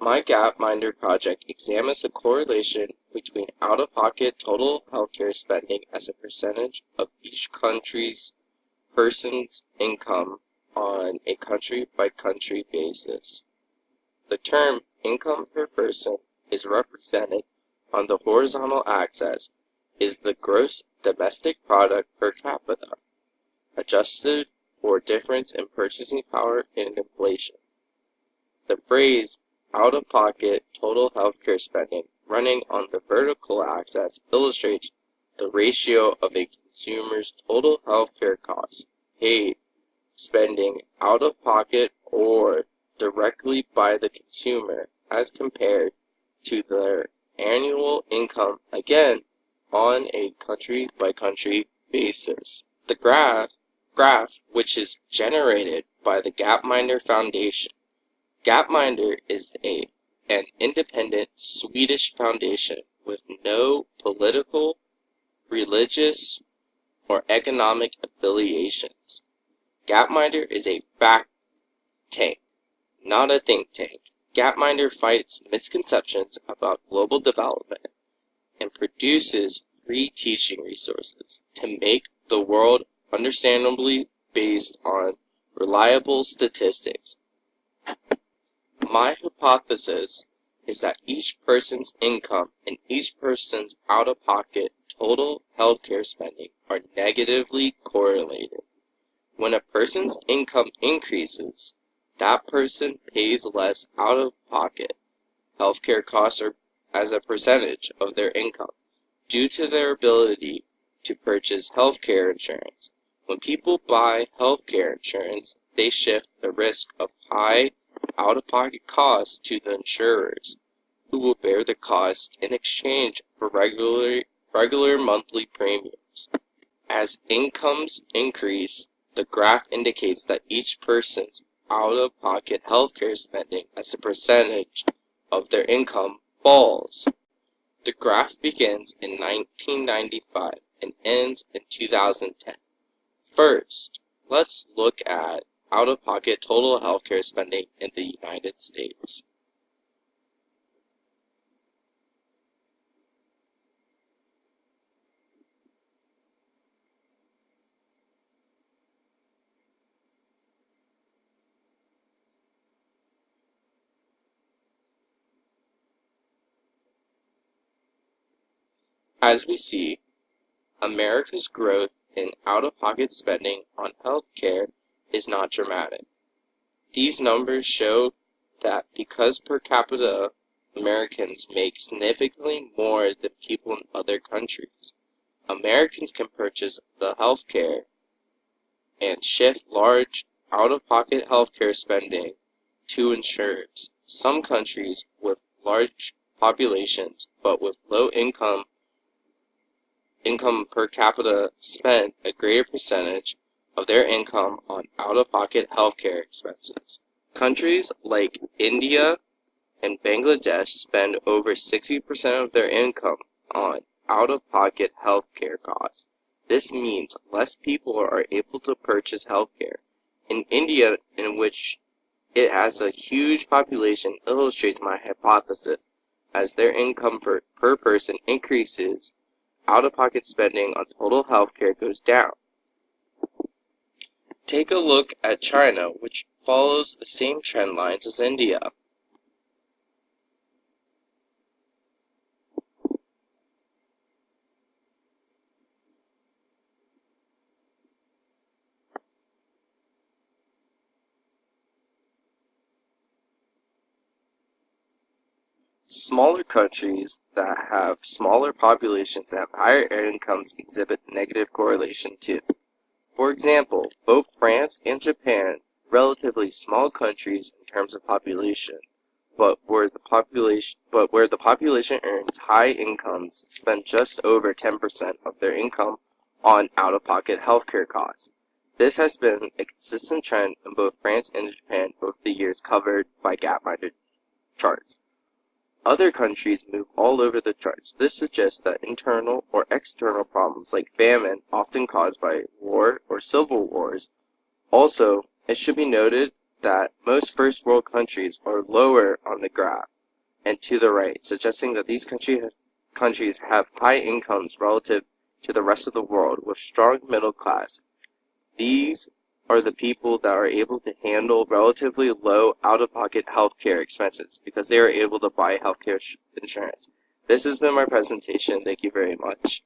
My Gapminder project examines the correlation between out-of-pocket total healthcare spending as a percentage of each country's person's income on a country-by-country basis. The term income per person is represented on the horizontal axis is the gross domestic product per capita, adjusted for difference in purchasing power and inflation. The phrase out-of-pocket total healthcare spending running on the vertical axis illustrates the ratio of a consumer's total healthcare costs paid spending out-of-pocket or directly by the consumer as compared to their annual income, again on a country-by-country basis. The graph, which is generated by the Gapminder Foundation. Gapminder is an independent Swedish foundation with no political, religious, or economic affiliations. Gapminder is a fact tank, not a think tank. Gapminder fights misconceptions about global development and produces free teaching resources to make the world understandably based on reliable statistics. My hypothesis is that each person's income and each person's out-of-pocket total healthcare spending are negatively correlated. When a person's income increases, that person pays less out-of-pocket healthcare costs as a percentage of their income due to their ability to purchase healthcare insurance. When people buy healthcare insurance, they shift the risk of high out-of-pocket costs to the insurers, who will bear the cost in exchange for regular monthly premiums. As incomes increase, the graph indicates that each person's out-of-pocket healthcare spending as a percentage of their income falls. The graph begins in 1995 and ends in 2010. First, let's look at out-of-pocket total healthcare spending in the United States. As we see, America's growth in out-of-pocket spending on healthcare is not dramatic. These numbers show that because per capita Americans make significantly more than people in other countries, Americans can purchase the healthcare and shift large out-of-pocket healthcare spending to insurers. Some countries with large populations but with low income per capita spend a greater percentage of their income on out-of-pocket healthcare expenses. Countries like India and Bangladesh spend over 60% of their income on out-of-pocket healthcare costs. This means less people are able to purchase healthcare. In India, in which it has a huge population, illustrates my hypothesis. As their income per person increases, out-of-pocket spending on total healthcare goes down. Take a look at China, which follows the same trend lines as India. Smaller countries that have smaller populations and have higher incomes exhibit negative correlation too. For example, both France and Japan, relatively small countries in terms of population, but where the population earns high incomes, spend just over 10% of their income on out-of-pocket healthcare costs. This has been a consistent trend in both France and Japan over the years covered by Gapminder charts. Other countries move all over the charts. This suggests that internal or external problems like famine, often caused by war or civil wars. Also, it should be noted that most first world countries are lower on the graph and to the right, suggesting that these countries have high incomes relative to the rest of the world with strong middle class. These are the people that are able to handle relatively low out-of-pocket healthcare expenses because they are able to buy healthcare insurance. This has been my presentation. Thank you very much.